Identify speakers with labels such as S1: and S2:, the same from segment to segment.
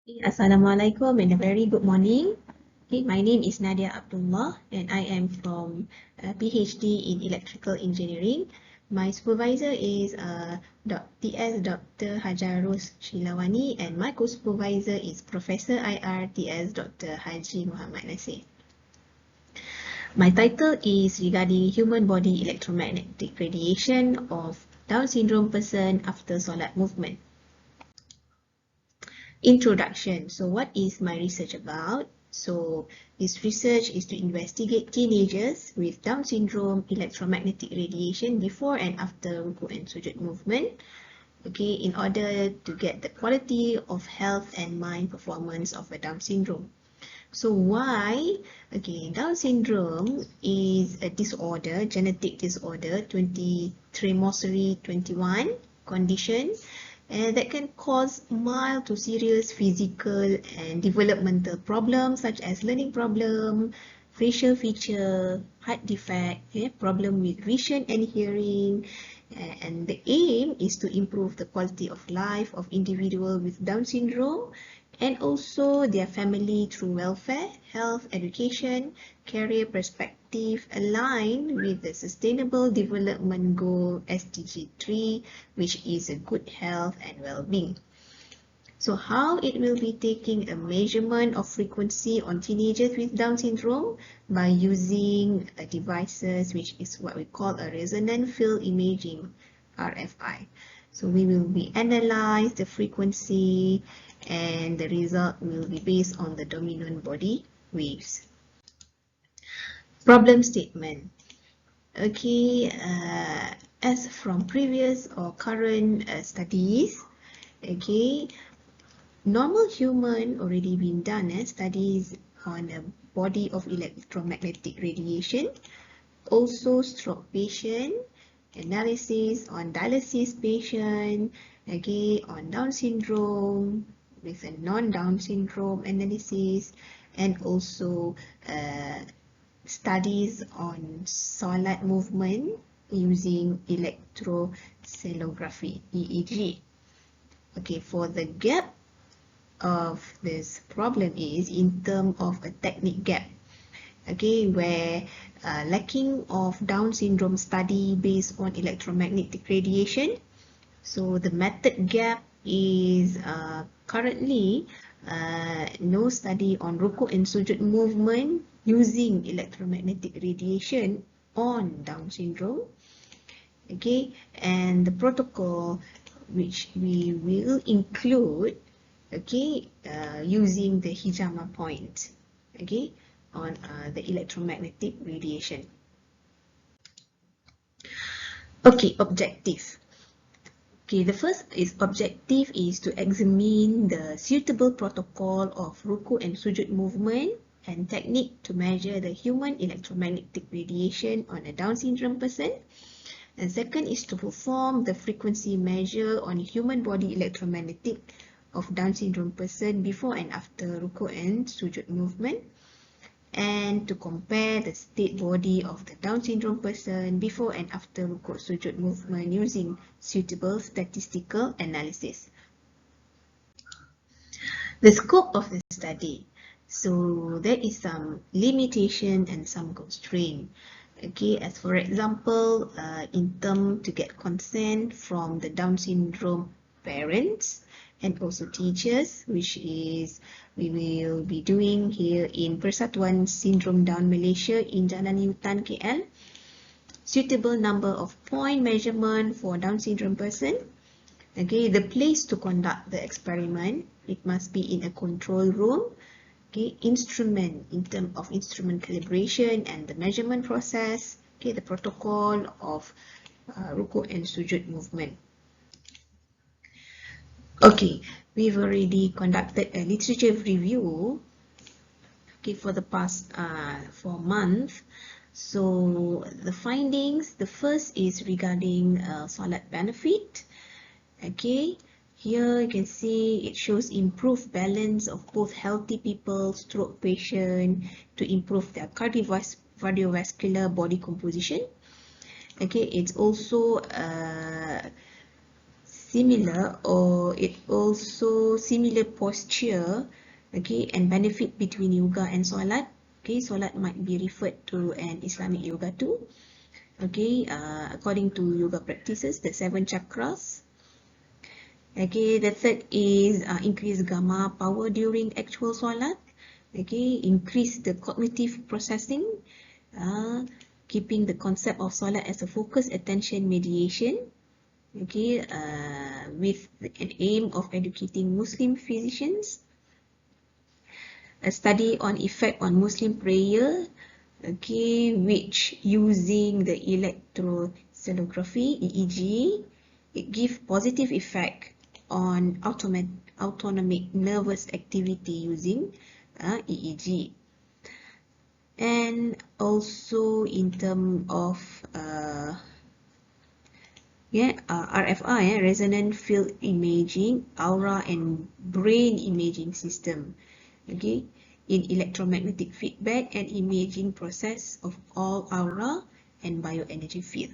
S1: Assalamualaikum and a very good morning. Okay, my name is Nadia Abdullah and I am from PhD in Electrical Engineering. My supervisor is TS Dr. Hajarus Shilawani and my co-supervisor is Professor IR TS Dr. Haji Muhammad Nasir. My title is regarding human body electromagnetic radiation of Down syndrome person after solat movement. Introduction. So what is my research about? So this research is to investigate teenagers with Down syndrome electromagnetic radiation before and after Rukuk and Sujud movement, okay, in order to get the quality of health and mind performance of a Down syndrome. So why? Okay, Down syndrome is a disorder, genetic disorder, 21 condition, and that can cause mild to serious physical and developmental problems such as learning problem, facial feature, heart defect, problem with vision and hearing. And the aim is to improve the quality of life of individuals with Down syndrome and also their family through welfare, health, education, career perspective aligned with the Sustainable Development Goal SDG 3, which is a good health and well-being. So how it will be taking a measurement of frequency on teenagers with Down syndrome by using devices which is what we call a resonant field imaging, RFI. So we will be analyze the frequency and the result will be based on the dominant body waves. Problem statement. Okay, as from previous or current studies, okay, normal human already been done studies on a body of electromagnetic radiation, also stroke patient, analysis on dialysis patient, okay, on Down syndrome with a non-Down syndrome analysis, and also studies on solat movement using electroencephalography, EEG. Okay, for the gap of this problem is in terms of a technique gap, okay, where lacking of Down syndrome study based on electromagnetic radiation. So the method gap is currently no study on Rukuk and Sujud movement using electromagnetic radiation on Down syndrome. Okay, and the protocol which we will include, okay, using the hijama point, okay, on the electromagnetic radiation. Okay, objective. Okay, the first objective is to examine the suitable protocol of Rukuk and Sujud movement and technique to measure the human electromagnetic radiation on a Down syndrome person. And second is to perform the frequency measure on human body electromagnetic of Down syndrome person before and after Rukuk and Sujud movement, and to compare the state body of the Down syndrome person before and after Rukuk Sujud movement using suitable statistical analysis. The scope of the study. So there is some limitation and some constraint. Okay, as for example, in terms to get consent from the Down syndrome parents and also teachers, which is we will be doing here in Persatuan Syndrome Down Malaysia in Jalan Yutan KL. Suitable number of point measurement for Down syndrome person. Okay, the place to conduct the experiment, it must be in a control room. Okay, instrument, in terms of instrument calibration and the measurement process. Okay, the protocol of Rukuk and Sujud movement. Okay, we've already conducted a literature review, okay, for the past 4 months. So the findings, the first is regarding solat benefit. Okay, here you can see it shows improved balance of both healthy people, stroke patient, to improve their cardiovascular body composition. Okay, it's also similar, or it also similar posture, okay, and benefit between yoga and solat. Okay, solat might be referred to an Islamic yoga too. Okay, according to yoga practices, the 7 chakras. Okay, the third is increase gamma power during actual solat. Okay, increase the cognitive processing, keeping the concept of solat as a focus attention mediation. Okay, with an aim of educating Muslim physicians. A study on effect on Muslim prayer, okay, which using the electroencephalography, EEG, it gives positive effect on autonomic nervous activity using EEG. And also in terms of RFI, resonant field imaging, aura and brain imaging system, okay, in electromagnetic feedback and imaging process of all aura and bioenergy field.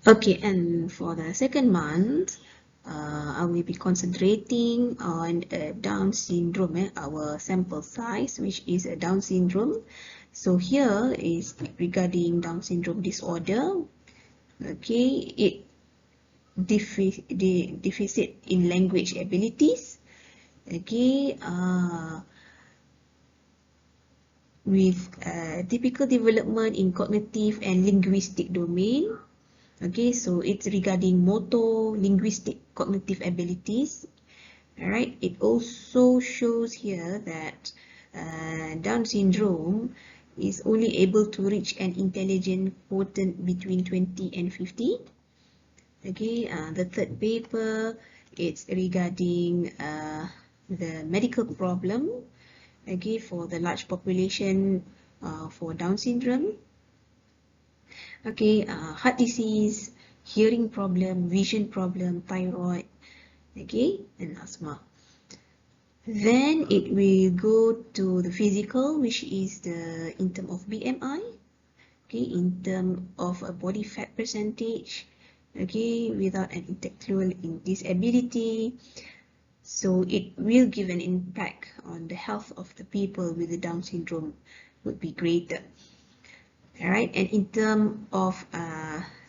S1: Okay, and for the second month, I will be concentrating on Down syndrome, our sample size, which is a Down syndrome. So here is regarding Down syndrome disorder. Okay, it deficit in language abilities. Okay, with typical development in cognitive and linguistic domain. Okay, so it's regarding motor, linguistic, cognitive abilities. Alright, it also shows here that Down syndrome is only able to reach an intelligence quotient between 20 and 50. Okay, the third paper, it's regarding the medical problem, okay, for the large population for Down syndrome. Okay, heart disease, hearing problem, vision problem, thyroid, okay, and asthma. Then it will go to the physical, which is the in terms of BMI, okay, in terms of a body fat percentage, okay, without an intellectual disability. So it will give an impact on the health of the people with the Down syndrome would be greater. Alright, and in terms of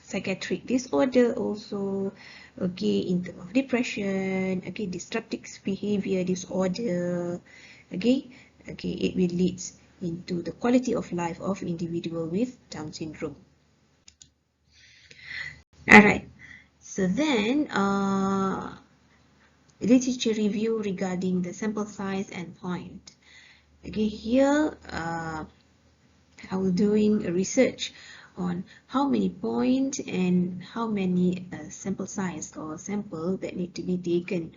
S1: psychiatric disorder also, okay, in terms of depression, okay, disruptive behavior disorder, okay, it will lead into the quality of life of individual with Down syndrome. Alright, so then literature review regarding the sample size and point. Okay, here I was doing a research on how many points and how many sample size or sample that need to be taken.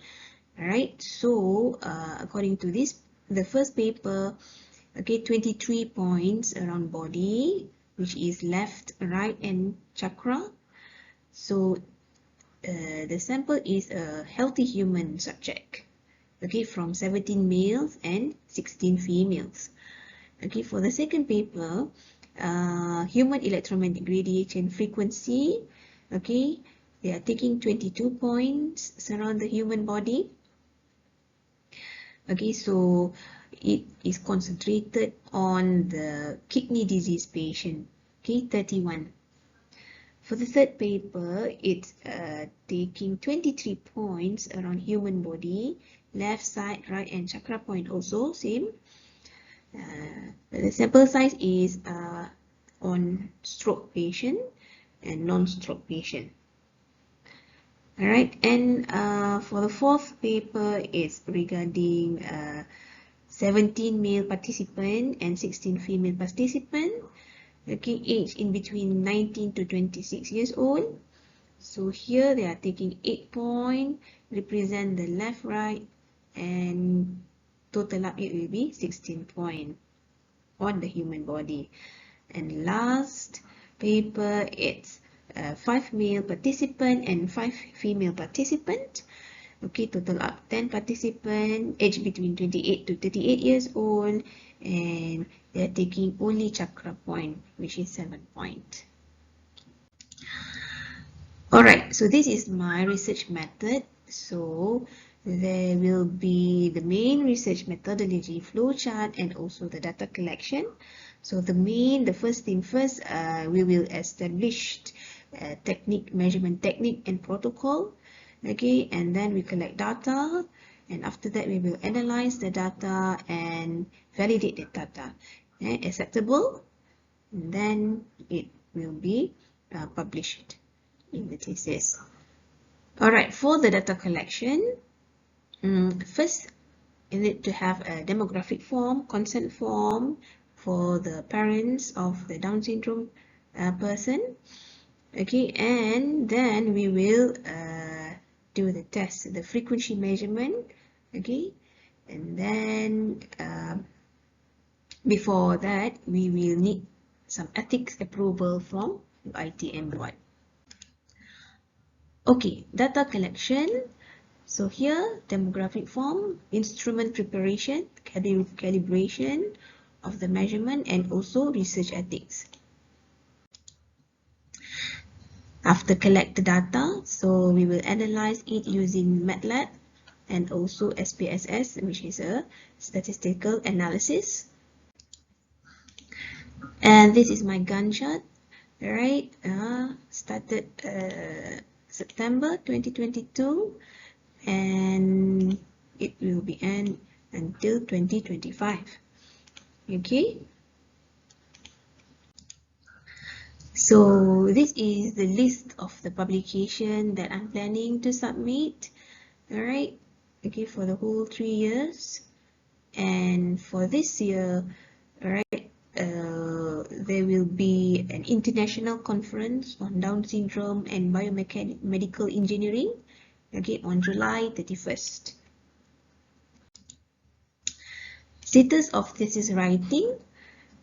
S1: Alright, so according to this, the first paper, okay, 23 points around body, which is left, right, and chakra. So the sample is a healthy human subject, okay, from 17 males and 16 females. Okay, for the second paper, human electromagnetic radiation frequency, okay, they are taking 22 points around the human body. Okay, so it is concentrated on the kidney disease patient, okay, 31. For the third paper, it's taking 23 points around human body, left side, right, and chakra point also, same. The sample size is on stroke patient and non-stroke patient. Alright, and for the fourth paper, it's regarding 17 male participant and 16 female participant, okay, age in between 19 to 26 years old. So here they are taking 8 points, represent the left, right, and total up it will be 16 points on the human body. And last paper, it's 5 male participant and 5 female participant. Okay, total up 10 participant, age between 28 to 38 years old, and they're taking only chakra point, which is 7 points. Alright, so this is my research method. So there will be the main research methodology, flowchart, and also the data collection. So the first thing first, we will establish measurement technique and protocol. Okay, and then we collect data, and after that we will analyze the data and validate the data. Acceptable, and then it will be published in the thesis. Alright, for the data collection, first you need to have a demographic form, consent form for the parents of the Down syndrome person. Okay, and then we will do the test, the frequency measurement. Okay, and then before that, we will need some ethics approval from ITM board. Okay, data collection. So here, demographic form, instrument preparation, calibration of the measurement, and also research ethics. After collect the data, so we will analyze it using MATLAB and also SPSS, which is a statistical analysis. And this is my Gantt chart. Alright, started September 2022. And it will be end until 2025. Okay, so this is the list of the publication that I'm planning to submit. All right, okay, for the whole 3 years. And for this year, all right, there will be an international conference on Down syndrome and biomedical engineering, okay, on July 31st. Status of thesis writing.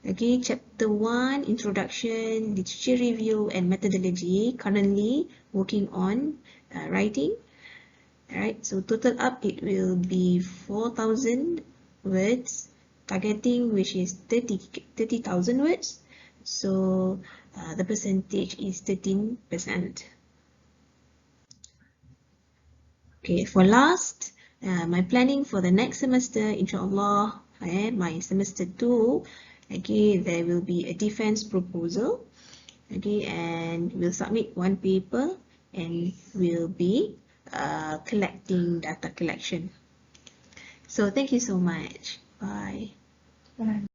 S1: Okay, chapter 1, introduction, literature review, and methodology. Currently working on writing. Alright, so total up it will be 4,000 words. Targeting which is 30,000 words. So the percentage is 13%. Okay, for last, my planning for the next semester, inshallah, my semester 2, okay, there will be a defense proposal, okay, and we'll submit one paper and we'll be collecting data collection. So thank you so much. Bye.